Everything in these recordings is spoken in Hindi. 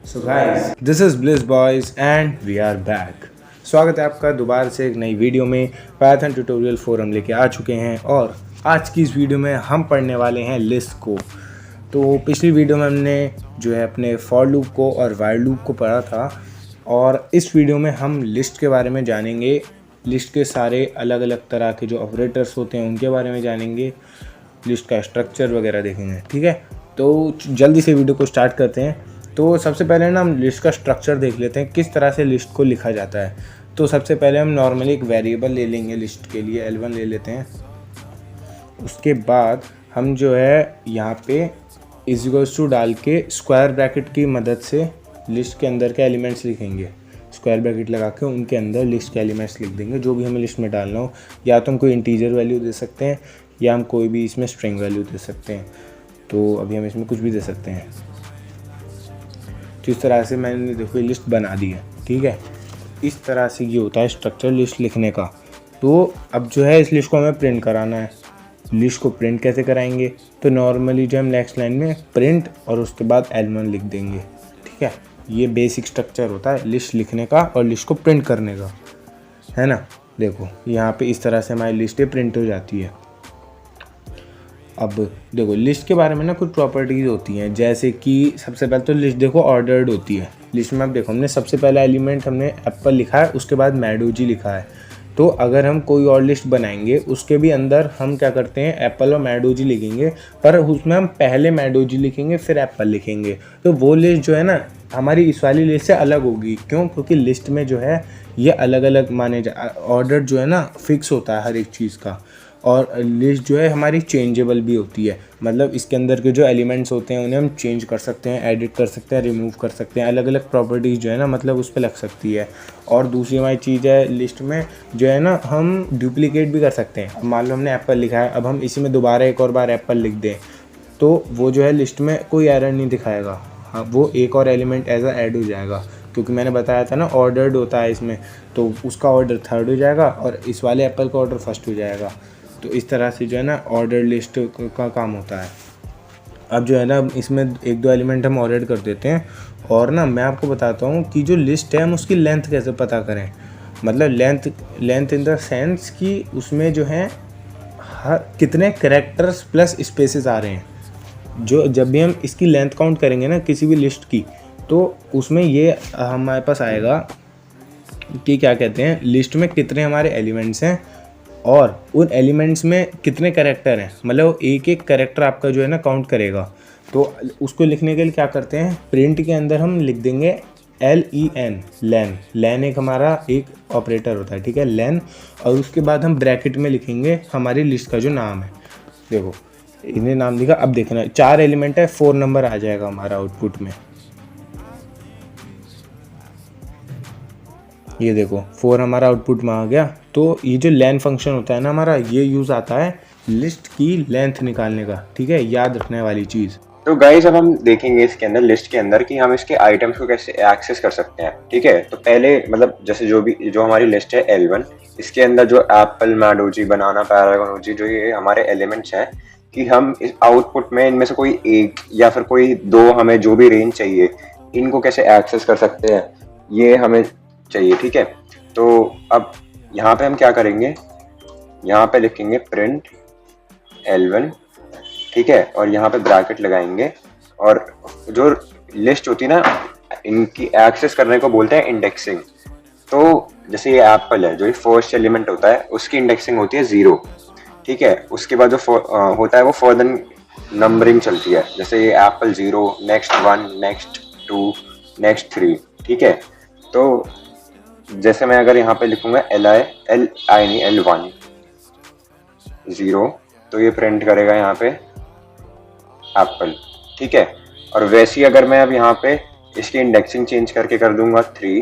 So guys, this is Bliss Boys and we are back. स्वागत है आपका दोबारा से एक नई वीडियो में। पाइथन ट्यूटोरियल फोरम लेके आ चुके हैं और आज की इस वीडियो में हम पढ़ने वाले हैं लिस्ट को। तो पिछली वीडियो में हमने जो है अपने फॉर लूप को और वाइल लूप को पढ़ा था और इस वीडियो में हम लिस्ट के बारे में जानेंगे। लिस्ट के सारे अलग अलग तरह के जो ऑपरेटर्स होते हैं उनके बारे में जानेंगे, लिस्ट का स्ट्रक्चर वगैरह देखेंगे। ठीक है, तो जल्दी से वीडियो को स्टार्ट करते हैं। तो सबसे पहले ना हम लिस्ट का स्ट्रक्चर देख लेते हैं, किस तरह से लिस्ट को लिखा जाता है। तो सबसे पहले हम नॉर्मली एक वेरिएबल ले लेंगे, लिस्ट के लिए L1 ले लेते हैं। उसके बाद हम जो है यहाँ पे इज इक्वल्स टू डाल के स्क्वायर ब्रैकेट की मदद से लिस्ट के अंदर के एलिमेंट्स लिखेंगे। स्क्वायर ब्रैकेट लगा के उनके अंदर लिस्ट के एलिमेंट्स लिख देंगे जो भी हमें लिस्ट में डालना हो। या तो हम कोई इंटीजर वैल्यू दे सकते हैं या हम कोई भी इसमें स्ट्रिंग वैल्यू दे सकते हैं। तो अभी हम इसमें कुछ भी दे सकते हैं। तो इस तरह से मैंने देखो लिस्ट बना दी है। ठीक है, इस तरह से ये होता है स्ट्रक्चर लिस्ट लिखने का। तो अब जो है इस लिस्ट को हमें प्रिंट कराना है। लिस्ट को प्रिंट कैसे कराएंगे? तो नॉर्मली जो हम नेक्स्ट लाइन में प्रिंट और उसके बाद L1 लिख देंगे। ठीक है, ये बेसिक स्ट्रक्चर होता है लिस्ट लिखने का और लिस्ट को प्रिंट करने का, है ना। देखो यहाँ पे इस तरह से हमारी लिस्टें प्रिंट हो जाती है। अब देखो लिस्ट के बारे में ना कुछ प्रॉपर्टीज़ होती हैं, जैसे कि सबसे पहले तो लिस्ट देखो ऑर्डर्ड होती है। लिस्ट में आप देखो हमने सबसे पहला एलिमेंट हमने एप्पल लिखा है, उसके बाद मैडोजी लिखा है। तो अगर हम कोई और लिस्ट बनाएंगे उसके भी अंदर हम क्या करते हैं, एप्पल और मैडोजी लिखेंगे, पर उसमें हम पहले मैडोजी लिखेंगे फिर एप्पल लिखेंगे। तो वो लिस्ट जो है ना हमारी इस वाली लिस्ट से अलग होगी। क्यों? क्योंकि लिस्ट में जो है ये अलग अलग माने ऑर्डर जो है ना फिक्स होता है हर एक चीज़ का। और लिस्ट जो है हमारी चेंजेबल भी होती है, मतलब इसके अंदर के जो एलिमेंट्स होते हैं उन्हें हम चेंज कर सकते हैं, एडिट कर सकते हैं, रिमूव कर सकते हैं। अलग अलग प्रॉपर्टीज़ जो है ना मतलब उस पर लग सकती है। और दूसरी हमारी चीज़ है लिस्ट में जो है ना हम डुप्लीकेट भी कर सकते हैं। अब मान लो हमने एप्पल लिखा है, अब हम इसी में दोबारा एक और बार एप्पल लिख दें तो वो जो है लिस्ट में कोई एरर नहीं दिखाएगा। हाँ, वो एक और एलिमेंट एज अ ऐड हो जाएगा, क्योंकि मैंने बताया था ना ऑर्डर्ड होता है इसमें, तो उसका ऑर्डर थर्ड हो जाएगा और इस वाले एप्पल का ऑर्डर फर्स्ट हो जाएगा। तो इस तरह से जो है ना ऑर्डर लिस्ट का काम होता है। अब जो है ना इसमें एक दो एलिमेंट हम ऑर्डर कर देते हैं। और ना मैं आपको बताता हूँ कि जो लिस्ट है हम उसकी लेंथ कैसे पता करें। मतलब लेंथ इन द सेंस कि उसमें जो है हर कितने कैरेक्टर्स प्लस स्पेसेस आ रहे हैं। जो जब भी हम इसकी लेंथ काउंट करेंगे ना किसी भी लिस्ट की, तो उसमें ये हमारे पास आएगा कि क्या कहते हैं, लिस्ट में कितने हमारे एलिमेंट्स हैं और उन एलिमेंट्स में कितने कैरेक्टर हैं। मतलब एक एक कैरेक्टर आपका जो है ना काउंट करेगा। तो उसको लिखने के लिए क्या करते हैं, प्रिंट के अंदर हम लिख देंगे LEN, लैन एक हमारा एक ऑपरेटर होता है। ठीक है, लैन। और उसके बाद हम ब्रैकेट में लिखेंगे हमारी लिस्ट का जो नाम है। देखो इन्हें नाम लिखा। अब देखना 4 एलिमेंट है, 4 नंबर आ जाएगा हमारा आउटपुट में। ये देखो 4 हमारा आउटपुट में आ गया। तो ये जो लेन फंक्शन होता है ना हमारा, ये यूज़ आता है लिस्ट की लेंथ निकालने का। ठीक है, याद रखने वाली चीज़। तो गाइस अब हम देखेंगे इसके अंदर लिस्ट के अंदर कि हम इसके आइटम्स को कैसे एक्सेस कर सकते हैं। ठीक है, तो पहले मतलब जैसे जो हमारी लिस्ट है L1, इसके अंदर जो एप्पल, मैडोजी, बनाना, पैरागोनोजी जो ये हमारे एलिमेंट्स हैं, कि हम इस आउटपुट में इनमें से कोई एक या फिर कोई दो हमें जो भी रेंज चाहिए इनको कैसे एक्सेस कर सकते हैं, ये हमें चाहिए। ठीक है, तो अब यहाँ पे हम क्या करेंगे, यहाँ पे लिखेंगे प्रिंट L1। ठीक है, और यहाँ पे ब्रैकेट लगाएंगे और जो लिस्ट होती है ना इनकी एक्सेस करने को बोलते हैं इंडेक्सिंग। तो जैसे ये एप्पल है, जो ये फर्स्ट एलिमेंट होता है उसकी इंडेक्सिंग होती है 0। ठीक है, उसके बाद जो होता है वो फर्दर नंबरिंग चलती है। जैसे ये एप्पल 0, नेक्स्ट 1, नेक्स्ट 2, नेक्स्ट 3। ठीक है, तो जैसे मैं अगर यहाँ पे लिखूंगा L1 0, तो ये प्रिंट करेगा यहाँ पे एप्पल। ठीक है, और वैसे ही अगर मैं अब यहाँ पे इसकी इंडेक्सिंग चेंज करके कर दूंगा 3,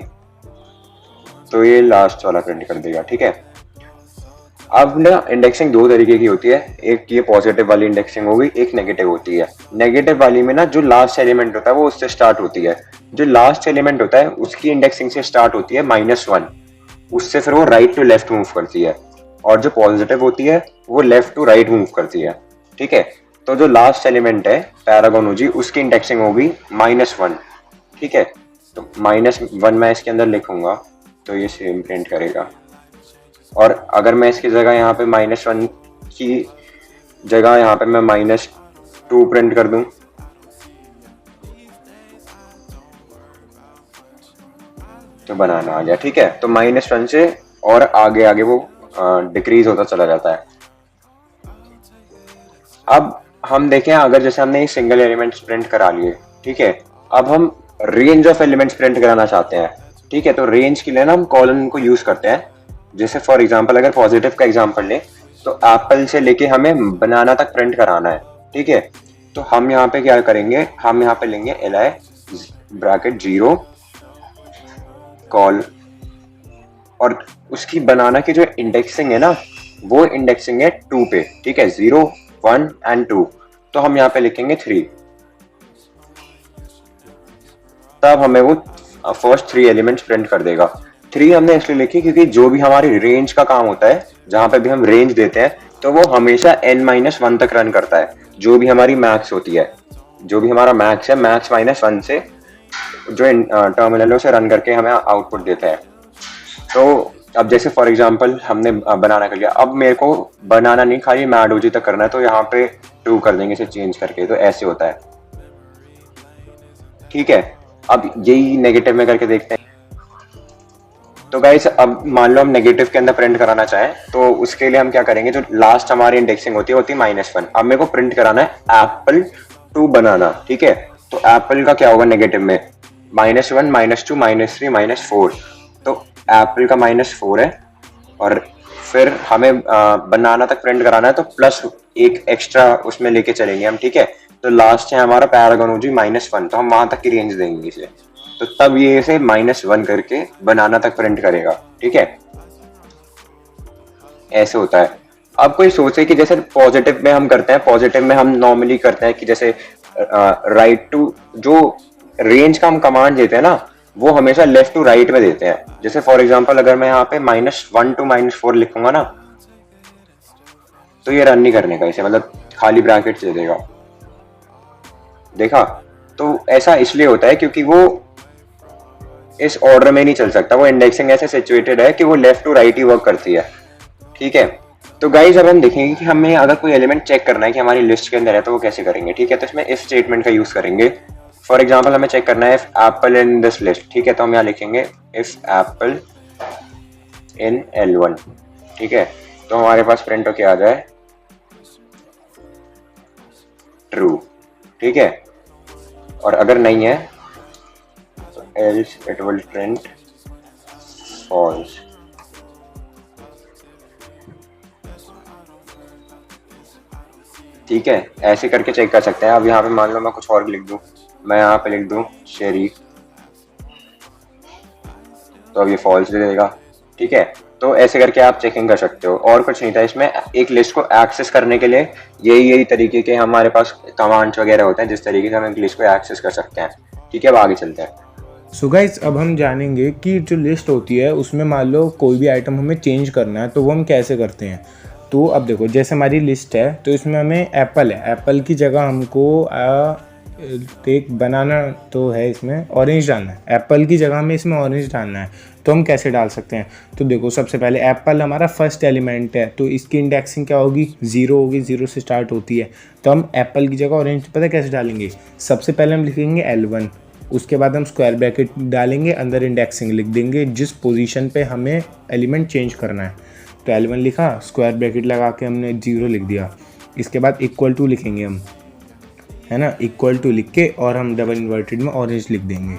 तो ये लास्ट वाला प्रिंट कर देगा। ठीक है, अब ना इंडेक्सिंग दो तरीके की होती है, एक ये पॉजिटिव वाली इंडेक्सिंग होगी, एक नेगेटिव होती है। नेगेटिव वाली में ना जो लास्ट एलिमेंट होता है वो उससे स्टार्ट होती है। जो लास्ट एलिमेंट होता है उसकी इंडेक्सिंग से स्टार्ट होती है -1, उससे फिर वो राइट टू लेफ्ट मूव करती है। और जो पॉजिटिव होती है वो लेफ्ट टू राइट मूव करती है। ठीक है, तो जो लास्ट एलिमेंट है पैरागोनोजी, उसकी इंडेक्सिंग होगी -1। ठीक है। तो -1 मैं इसके अंदर लिखूंगा तो ये सेम प्रिंट करेगा। और अगर मैं इसकी जगह यहाँ पे -1 की जगह यहाँ पे मैं -2 प्रिंट कर दूं, तो बनाना आ गया। ठीक है, तो -1 से और आगे आगे वो डिक्रीज होता चला जाता है। अब हम देखें, अगर जैसे हमने सिंगल एलिमेंट्स प्रिंट करा लिए, ठीक है, अब हम रेंज ऑफ एलिमेंट्स प्रिंट कराना चाहते हैं। ठीक है, तो रेंज के लिए ना हम कॉलन को यूज करते हैं। जैसे फॉर एग्जांपल अगर पॉजिटिव का एग्जांपल लें तो एप्पल से लेके हमें बनाना तक प्रिंट कराना है। ठीक है, तो हम यहाँ पे क्या करेंगे, हम यहाँ पे लेंगे li ब्रैकेट 0 कॉल, और उसकी बनाना की जो इंडेक्सिंग है ना, वो इंडेक्सिंग है 2 पे। ठीक है, 0 1 एंड 2, तो हम यहाँ पे लिखेंगे 3। तब हमें वो फर्स्ट 3 एलिमेंट्स प्रिंट कर देगा। 3 हमने इसलिए लिखी क्योंकि जो भी हमारी रेंज का काम होता है, जहां पे भी हम रेंज देते हैं, तो वो हमेशा n-1 तक रन करता है। जो भी हमारी मैक्स होती है, जो भी हमारा मैक्स है, मैक्स -1 से जो टर्मिनलों से रन करके हमें आउटपुट देता है। तो अब जैसे फॉर एग्जांपल हमने बनाना कर लिया, अब मेरे को बनाना नहीं, खाली मैडोजी तक करना है, तो यहाँ पे 2 कर देंगे इसे चेंज करके, तो ऐसे होता है। ठीक है, अब यही नेगेटिव में करके देखते हैं। तो गाइस अब मान लो हम नेगेटिव के अंदर प्रिंट कराना चाहें, तो उसके लिए हम क्या करेंगे, जो लास्ट हमारी इंडेक्सिंग होती है -1। अब मेरे को प्रिंट कराना है एप्पल टू बनाना। ठीक है, तो एप्पल का क्या होगा नेगेटिव में, -1 -2 -3 -4, तो एप्पल का -4 है, और फिर हमें बनाना तक प्रिंट कराना है, तो प्लस एक एक्स्ट्रा उसमें लेके चलेंगे हम। ठीक है, तो लास्ट है हमारा पैरागोनोलॉजी -1, तो हम वहां तक की रेंज देंगे इसे, तो तब ये इसे -1 करके बनाना तक प्रिंट करेगा। ठीक है, ऐसे होता है। अब कोई सोचे कि जैसे पॉजिटिव में हम करते हैं, पॉजिटिव में हम नॉर्मली करते हैं कि जैसे राइट टू, जो रेंज का हम कमांड देते हैं ना, वो हमेशा लेफ्ट टू राइट में देते हैं। जैसे फॉर एग्जांपल अगर मैं यहाँ पे -1 to -4 लिखूंगा ना, तो ये रन नहीं करने का इसे, मतलब खाली ब्रैकेट दे देगा। देखा, तो ऐसा इसलिए होता है क्योंकि वो इस ऑर्डर में नहीं चल सकता, वो इंडेक्सिंग ऐसे सिचुएटेड है कि वो लेफ्ट टू राइट ही वर्क करती है। ठीक है, तो गाइस अब हम देखेंगे कि हमें अगर कोई एलिमेंट चेक करना है कि हमारी लिस्ट के अंदर है, तो वो कैसे करेंगे। ठीक है, तो इसमें इफ स्टेटमेंट का यूज करेंगे। फॉर एग्जांपल हमें चेक करना है if apple in this list. ठीक है, तो हम यहाँ लिखेंगे इफ एप्पल इन L1। ठीक है, तो हमारे पास प्रिंट होके आ जाए ट्रू। ठीक है, और अगर नहीं है तो else it will print false। ठीक है, ऐसे करके चेक कर सकते हैं। अब यहाँ पे मान लो मैं कुछ और लिख दूं, मैं यहाँ पे लिख दूं शेरी, तो अब ये फॉल्स दे देगा। ठीक है, तो ऐसे करके आप चेकिंग कर सकते हो, और कुछ नहीं था इसमें। एक लिस्ट को एक्सेस करने के लिए यही तरीके के हमारे पास कमांड्स वगैरह होते हैं, जिस तरीके से हम एक लिस्ट को एक्सेस कर सकते हैं। ठीक है, अब आगे चलते हैं। सो गाइस अब हम जानेंगे कि जो लिस्ट होती है उसमें मान लो कोई भी आइटम हमें चेंज करना है, तो वो हम कैसे करते हैं। तो अब देखो, जैसे हमारी लिस्ट है, तो इसमें हमें एप्पल है, एप्पल की जगह हमको एक बनाना तो है, इसमें ऑरेंज डालना है, एप्पल की जगह हमें इसमें ऑरेंज डालना है। तो हम कैसे डाल सकते हैं, तो देखो सबसे पहले एप्पल हमारा फर्स्ट एलिमेंट है, तो इसकी इंडेक्सिंग क्या होगी, 0 होगी, 0 से स्टार्ट होती है। तो हम एप्पल की जगह ऑरेंज पता है कैसे डालेंगे, सबसे पहले हम लिखेंगे L1, उसके बाद हम स्क्वायर ब्रैकेट डालेंगे, अंदर इंडेक्सिंग लिख देंगे जिस पोजीशन पे हमें एलिमेंट चेंज करना है। तो L1 लिखा, स्क्वायर ब्रैकेट लगा के हमने 0 लिख दिया। इसके बाद =2 लिखेंगे हम, है ना, =2 लिख के और हम डबल इन्वर्टेड में ऑरेंज लिख देंगे।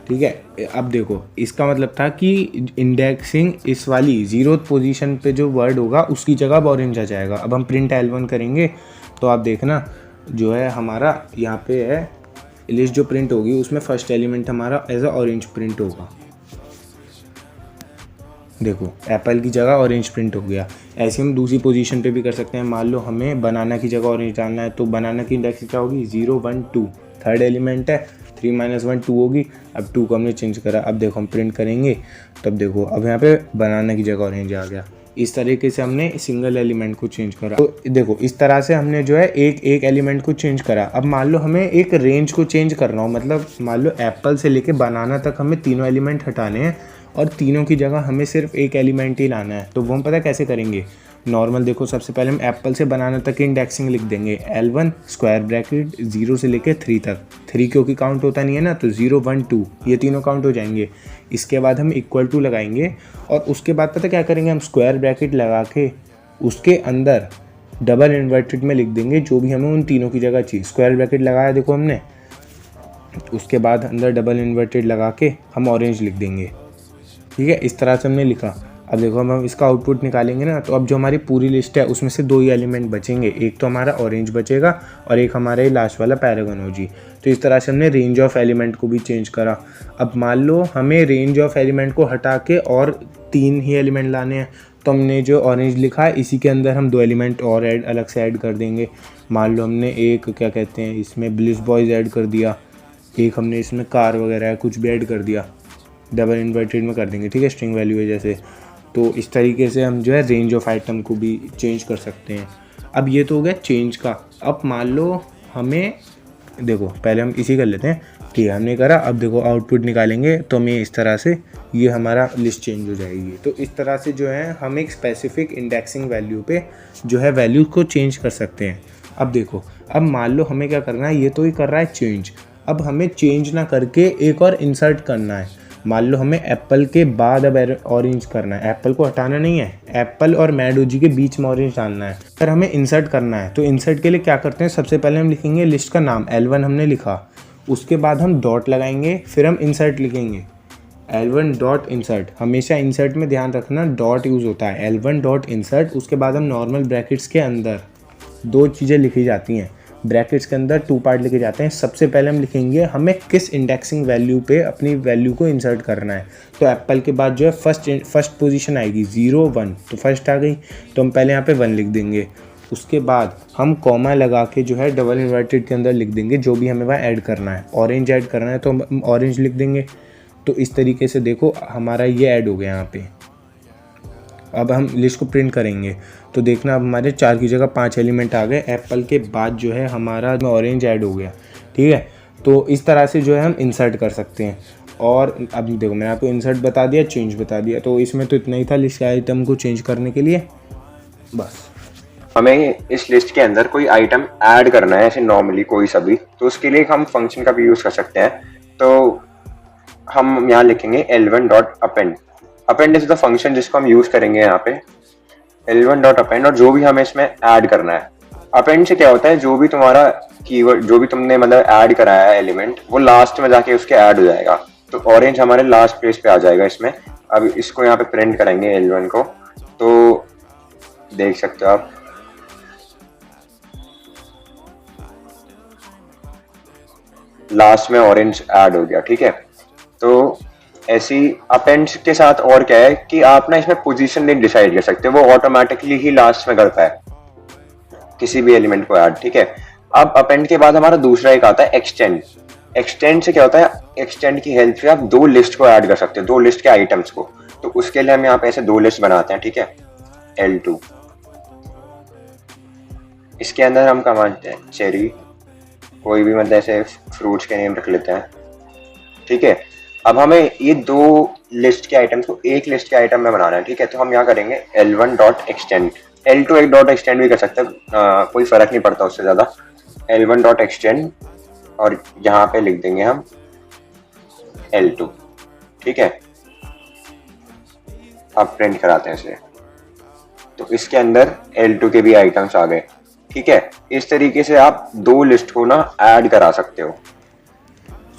ठीक है, अब देखो इसका मतलब था कि इंडेक्सिंग इस वाली 0th पोजीशन पे जो वर्ड होगा उसकी जगह अब ऑरेंज आ जाएगा। अब हम प्रिंट L1 करेंगे, तो आप देखना जो है हमारा यहाँ पे है लिस्ट जो प्रिंट होगी, उसमें फर्स्ट एलिमेंट हमारा एज अ ऑरेंज प्रिंट होगा। देखो एप्पल की जगह ऑरेंज प्रिंट हो गया। ऐसे हम दूसरी पोजीशन पे भी कर सकते हैं। मान लो हमें बनाना की जगह ऑरेंज डालना है, तो बनाना की इंडेक्स क्या होगी, 0 1 2, थर्ड एलिमेंट है, 3 - 1 2 होगी। अब 2 को हमने चेंज करा, अब देखो हम प्रिंट करेंगे, तब देखो अब यहाँ पे बनाना की जगह ऑरेंज आ गया। इस तरीके से हमने सिंगल एलिमेंट को चेंज करा। तो देखो इस तरह से हमने जो है एक एक एलिमेंट को चेंज करा। अब मान लो हमें एक रेंज को चेंज करना हो, मतलब मान लो एप्पल से लेके बनाना तक हमें तीनों एलिमेंट हटाने हैं और तीनों की जगह हमें सिर्फ एक एलिमेंट ही लाना है। तो वो हम पता कैसे करेंगे, नॉर्मल देखो सबसे पहले हम एप्पल से बनाना तक की इंडेक्सिंग लिख देंगे L1 स्क्वायर ब्रैकेट 0 से लेके 3 तक। 3 क्योंकि काउंट होता नहीं है ना, तो 0 1 2 ये तीनों काउंट हो जाएंगे। इसके बाद हम इक्वल टू लगाएंगे और उसके बाद पता क्या करेंगे, हम स्क्वायर ब्रैकेट लगा के उसके अंदर डबल इन्वर्टेड में लिख देंगे जो भी हमें उन तीनों की जगह चाहिए। स्क्वायर ब्रैकेट लगाया देखो हमने, उसके बाद अंदर डबल इन्वर्टेड लगा के हम ऑरेंज लिख देंगे। ठीक है, इस तरह से हमने लिखा। अब देखो हम इसका आउटपुट निकालेंगे ना, तो अब जो हमारी पूरी लिस्ट है उसमें से 2 ही एलिमेंट बचेंगे, एक तो हमारा ऑरेंज बचेगा और एक हमारा ये लास्ट वाला पैरागन हो जी। तो इस तरह से हमने रेंज ऑफ एलिमेंट को भी चेंज करा। अब मान लो हमें रेंज ऑफ एलिमेंट को हटा के और 3 ही एलिमेंट लाने हैं, तो हमने जो ऑरेंज लिखा है इसी के अंदर हम 2 एलिमेंट और अलग से ऐड कर देंगे। मान लो हमने एक क्या कहते हैं इसमें ब्लिस बॉयज़ ऐड कर दिया, एक हमने इसमें कार वगैरह कुछ भी ऐड कर दिया, डबल इन्वर्टेड में कर देंगे। ठीक है, स्ट्रिंग वैल्यू है जैसे। तो इस तरीके से हम जो है रेंज ऑफ आइटम को भी चेंज कर सकते हैं। अब ये तो हो गया चेंज का। अब मान लो हमें देखो पहले हम इसी कर लेते हैं। ठीक है, हमने करा। अब देखो आउटपुट निकालेंगे तो हमें इस तरह से ये हमारा लिस्ट चेंज हो जाएगी। तो इस तरह से जो है हम एक स्पेसिफिक इंडेक्सिंग वैल्यू पे जो है वैल्यू को चेंज कर सकते हैं। अब देखो, अब मान लो हमें क्या करना है, ये तो ही कर रहा है चेंज। अब हमें चेंज ना करके एक और इंसर्ट करना है। मान लो हमें एप्पल के बाद अब ऑरेंज करना है, एप्पल को हटाना नहीं है, एप्पल और मैडोजी के बीच में ऑरेंज डालना है। अगर हमें इंसर्ट करना है तो इंसर्ट के लिए क्या करते हैं, सबसे पहले हम लिखेंगे लिस्ट का नाम L1 हमने लिखा, उसके बाद हम डॉट लगाएंगे, फिर हम इंसर्ट लिखेंगे L1 डॉट इंसर्ट। हमेशा इंसर्ट में ध्यान रखना डॉट यूज़ होता है, L1 डॉट इंसर्ट। उसके बाद हम नॉर्मल ब्रैकेट्स के अंदर 2 चीज़ें लिखी जाती हैं, ब्रैकेट्स के अंदर 2 पार्ट लिखे जाते हैं। सबसे पहले हम लिखेंगे हमें किस इंडेक्सिंग वैल्यू पे अपनी वैल्यू को इंसर्ट करना है। तो एप्पल के बाद जो है फर्स्ट पोजीशन आएगी 0 1, तो फर्स्ट आ गई, तो हम पहले यहाँ पे 1 लिख देंगे। उसके बाद हम कॉमा लगा के जो है डबल इन्वर्टेड के अंदर लिख देंगे जो भी हमें वहाँ ऐड करना है। ऑरेंज ऐड करना है तो हम ऑरेंज लिख देंगे। तो इस तरीके से देखो हमारा ये ऐड हो गया यहाँ पे। अब हम लिस्ट को प्रिंट करेंगे तो देखना अब हमारे 4 की जगह 5 एलिमेंट आ गए। एप्पल के बाद जो है हमारा ऑरेंज ऐड हो गया। ठीक है, तो इस तरह से जो है हम इंसर्ट कर सकते हैं। और अब देखो मैंने आपको इंसर्ट बता दिया, चेंज बता दिया, तो इसमें तो इतना ही था लिस्ट आइटम को चेंज करने के लिए। बस हमें इस लिस्ट के अंदर कोई आइटम ऐड करना है ऐसे नॉर्मली कोई सा भी, तो उसके लिए हम फंक्शन का भी यूज़ कर सकते हैं। तो हम यहाँ लिखेंगे L1 dot append. Append is the function जिसको हम यूज़ करेंगे यहाँ पे, L1 डॉट अपेंड। और जो भी हमें इसमें ऐड करना है, अपेंड से क्या होता है, जो भी तुम्हारा कीवर्ड जो भी तुमने मतलब ऐड कराया है एलिमेंट, वो लास्ट में जाके उसके ऐड हो जाएगा। तो ऑरेंज हमारे लास्ट पेज पे आ जाएगा इसमें। अब इसको यहाँ पे प्रिंट करेंगे L1 को, तो देख सकते हो आप लास्ट में ऑरेंज ऐड हो गया। ठीक है, तो ऐसी अपेंड के साथ और क्या है कि आप ना इसमें पोजीशन नहीं डिसाइड कर सकते, वो ऑटोमेटिकली ही लास्ट में करता है किसी भी एलिमेंट को ऐड। ठीक है, अब अपेंड के बाद हमारा दूसरा एक आता है एक्सटेंड। एक्सटेंड से क्या होता है, एक्सटेंड की हेल्प से आप 2 लिस्ट को ऐड कर सकते हो, 2 लिस्ट के आइटम्स को। तो उसके लिए हम यहाँ पे ऐसे 2 लिस्ट बनाते हैं। ठीक है, L2, इसके अंदर हम कमाते हैं चेरी, कोई भी मतलब ऐसे फ्रूट्स के नेम रख लेते हैं। ठीक है, अब हमें ये 2 लिस्ट के आइटम्स को एक लिस्ट के आइटम में बनाना है। ठीक है, तो हम यहाँ करेंगे L1 डॉट एक्सटेंड। L2 एक डॉट एक्सटेंड भी कर सकते हैं, कोई फर्क नहीं पड़ता उससे ज़्यादा। L1 डॉट एक्सटेंड और यहाँ पे लिख देंगे हम L2। ठीक है, अब प्रिंट कराते हैं इसे, तो इसके अंदर L2 के भी आइटम्स आ गए। ठीक है, इस तरीके से आप 2 लिस्ट को ना ऐड करा सकते हो।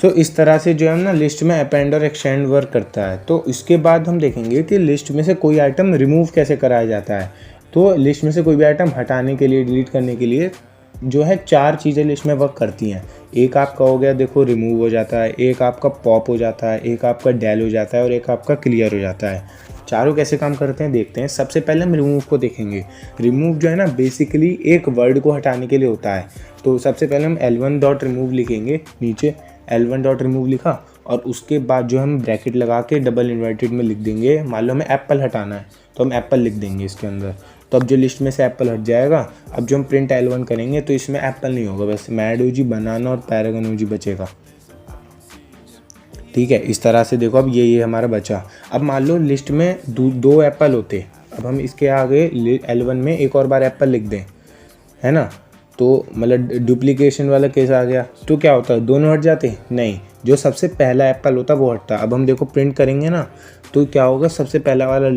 तो इस तरह से जो है ना लिस्ट में अपेंड और एक्सटेंड वर्क करता है। तो इसके बाद हम देखेंगे कि लिस्ट में से कोई आइटम रिमूव कैसे कराया जाता है। तो लिस्ट में से कोई भी आइटम हटाने के लिए, डिलीट करने के लिए जो है 4 चीज़ें लिस्ट में वर्क करती हैं। एक आपका हो गया देखो रिमूव हो जाता है, एक आपका पॉप हो जाता है, एक आपका डेल हो जाता है और एक आपका क्लियर हो जाता है। चारों कैसे काम करते हैं देखते हैं। सबसे पहले हम रिमूव को देखेंगे। रिमूव जो है ना बेसिकली एक वर्ड को हटाने के लिए होता है। तो सबसे पहले हम L1 डॉट रिमूव लिखेंगे, नीचे L1 डॉट रिमूव लिखा और उसके बाद जो हम ब्रैकेट लगा के डबल इन्वर्टेड में लिख देंगे, मान लो हमें एप्पल हटाना है तो हम एप्पल लिख देंगे इसके अंदर। तो अब जो लिस्ट में से एप्पल हट जाएगा, अब जो हम प्रिंट L1 करेंगे तो इसमें एप्पल नहीं होगा, बस मैडोजी, बनाना और पैरागोनोजी बचेगा। ठीक है, इस तरह से देखो अब ये हमारा बचा। अब मान लो लिस्ट में दो एप्पल होते, अब हम इसके आगे L1 में एक और बार एप्पल लिख दें, है ना, तो मतलब डुप्लीकेशन वाला केस आ गया। तो क्या होता है, दोनों हट जाते? नहीं, जो सबसे पहला एप्पल होता है वो हटता। अब हम देखो प्रिंट करेंगे ना तो क्या होगा, सबसे पहला वाला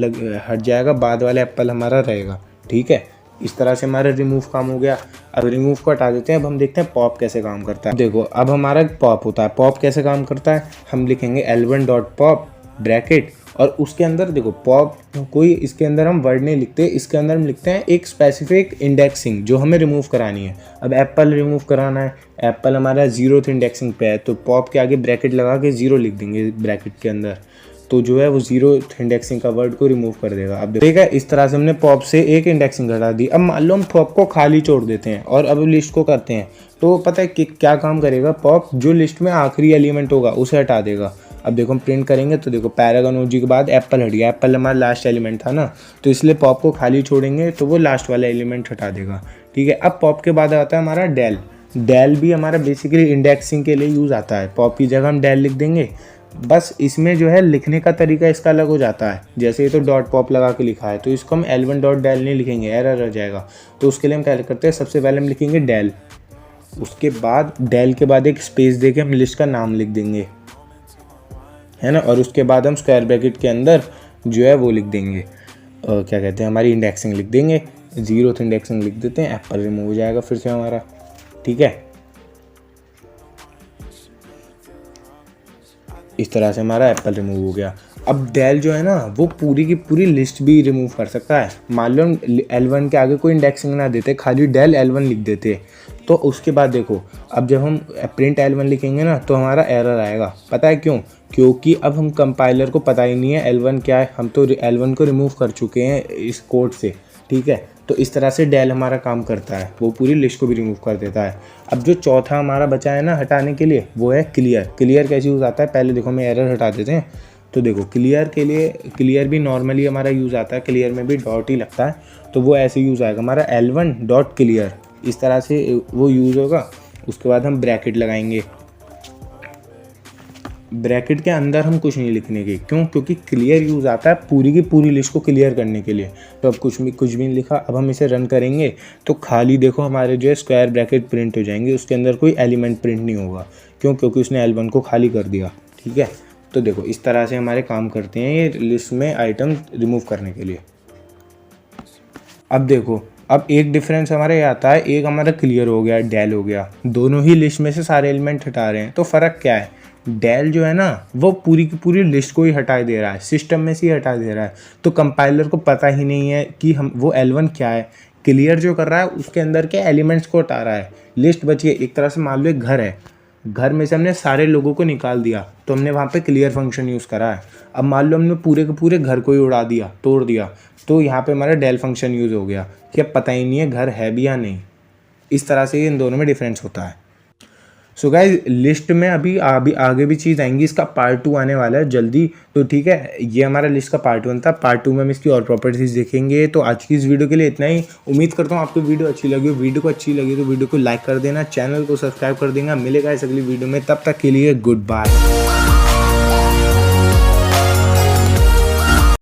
हट जाएगा, बाद वाला एप्पल हमारा रहेगा। ठीक है, इस तरह से हमारा रिमूव काम हो गया। अब रिमूव को हटा देते हैं, अब हम देखते हैं पॉप कैसे काम करता है। देखो अब हमारा पॉप होता है, पॉप कैसे काम करता है, हम लिखेंगे L1.pop ब्रैकेट और उसके अंदर देखो पॉप कोई इसके अंदर हम वर्ड नहीं लिखते, इसके अंदर हम लिखते हैं एक स्पेसिफिक इंडेक्सिंग जो हमें रिमूव करानी है। अब एप्पल रिमूव कराना है, एप्पल हमारा 0th इंडेक्सिंग पे है, तो पॉप के आगे ब्रैकेट लगा के 0 लिख देंगे ब्रैकेट के अंदर, तो जो है वो 0th इंडेक्सिंग का वर्ड को रिमूव कर देगा। अब ठीक है, इस तरह से हमने पॉप से एक इंडेक्सिंग हटा दी। अब मान लो हम पॉप को खाली छोड़ देते हैं और अब लिस्ट को करते हैं, तो पता है कि क्या काम करेगा, पॉप जो लिस्ट में आखिरी एलिमेंट होगा उसे हटा देगा। अब देखो हम प्रिंट करेंगे तो देखो पैरागोनोजी के बाद एप्पल हट गया, एप्पल हमारा लास्ट एलिमेंट था ना, तो इसलिए पॉप को खाली छोड़ेंगे तो वो लास्ट वाला एलिमेंट हटा देगा। ठीक है, अब पॉप के बाद आता है हमारा डेल। डेल भी हमारा बेसिकली इंडेक्सिंग के लिए यूज़ आता है, पॉप की जगह हम डेल लिख देंगे। बस इसमें जो है लिखने का तरीका इसका अलग हो जाता है, जैसे ये तो डॉट पॉप लगा के लिखा है तो इसको हम L1.del नहीं लिखेंगे, एरर रह जाएगा। तो उसके लिए हम क्या करते हैं, सबसे पहले हम लिखेंगे डेल, उसके बाद डेल के बाद एक स्पेस देके हम लिस्ट का नाम लिख देंगे, है ना, और उसके बाद हम स्क्वायर ब्रैकेट के अंदर जो है वो लिख देंगे, क्या कहते हैं, हमारी इंडेक्सिंग लिख देंगे, 0th इंडेक्सिंग लिख देते हैं, एप्पल रिमूव हो जाएगा फिर से हमारा। ठीक है, इस तरह से हमारा एप्पल रिमूव हो गया। अब डेल जो है ना वो पूरी की पूरी लिस्ट भी रिमूव कर सकता है। मान लो L1 के आगे कोई इंडेक्सिंग ना देते, खाली डेल L1 लिख देते, तो उसके बाद देखो अब जब हम प्रिंट L1 लिखेंगे ना तो हमारा एरर आएगा। पता है क्यों? क्योंकि अब हम कंपाइलर को पता ही नहीं है L1 क्या है, हम तो L1 को रिमूव कर चुके हैं इस कोड से। ठीक है, तो इस तरह से डेल हमारा काम करता है, वो पूरी लिस्ट को भी रिमूव कर देता है। अब जो चौथा हमारा बचा है ना हटाने के लिए, वो है क्लियर। क्लियर कैसे यूज़ आता है, पहले देखो हमें एरर हटा देते हैं। तो देखो क्लियर के लिए, क्लियर भी नॉर्मली हमारा यूज़ आता है, क्लियर में भी डॉट ही लगता है, तो वो ऐसे यूज़ आएगा हमारा L1.clear, इस तरह से वो यूज़ होगा। उसके बाद हम ब्रैकेट लगाएंगे, ब्रैकेट के अंदर हम कुछ नहीं लिखने के, क्यों? क्योंकि क्लियर यूज़ आता है पूरी की पूरी लिस्ट को क्लियर करने के लिए। तो अब कुछ भी नहीं लिखा। अब हम इसे रन करेंगे तो खाली देखो हमारे जो है स्क्वायर ब्रैकेट प्रिंट हो जाएंगे, उसके अंदर कोई एलिमेंट प्रिंट नहीं होगा। क्यों? क्योंकि उसने L1 को खाली कर दिया। ठीक है, तो देखो इस तरह से हमारे काम करते हैं ये लिस्ट में आइटम रिमूव करने के लिए। अब देखो अब एक डिफरेंस हमारे आता है, एक हमारा क्लियर हो गया, डेल हो गया, दोनों ही लिस्ट में से सारे एलिमेंट हटा रहे हैं। तो फ़र्क क्या है, डेल जो है ना वो पूरी की पूरी लिस्ट को ही हटा दे रहा है, सिस्टम में से ही हटा दे रहा है, तो कंपाइलर को पता ही नहीं है कि हम वो L1 क्या है। क्लियर जो कर रहा है उसके अंदर के एलिमेंट्स को हटा रहा है, लिस्ट बची है। एक तरह से मान लो एक घर है, घर में से हमने सारे लोगों को निकाल दिया तो हमने वहाँ पे क्लियर फंक्शन यूज़ करा है। अब मान लो हमने पूरे के पूरे घर को ही उड़ा दिया, तोड़ दिया, तो यहाँ पे हमारा डेल फंक्शन यूज़ हो गया कि अब पता ही नहीं है घर है भी या नहीं। इस तरह से इन दोनों में डिफरेंस होता है। सो गाइज लिस्ट में अभी आगे भी चीज़ आएंगी, इसका पार्ट 2 आने वाला है जल्दी। तो ठीक है, ये हमारा लिस्ट का पार्ट 1 था, पार्ट 2 में हम इसकी और प्रॉपर्टीज़ देखेंगे। तो आज की इस वीडियो के लिए इतना ही। उम्मीद करता हूँ आपको वीडियो अच्छी लगी हो। वीडियो को अच्छी लगी तो वीडियो को लाइक कर देना, चैनल को सब्सक्राइब कर देना। मिलेगा इस अगली वीडियो में, तब तक के लिए गुड बाय।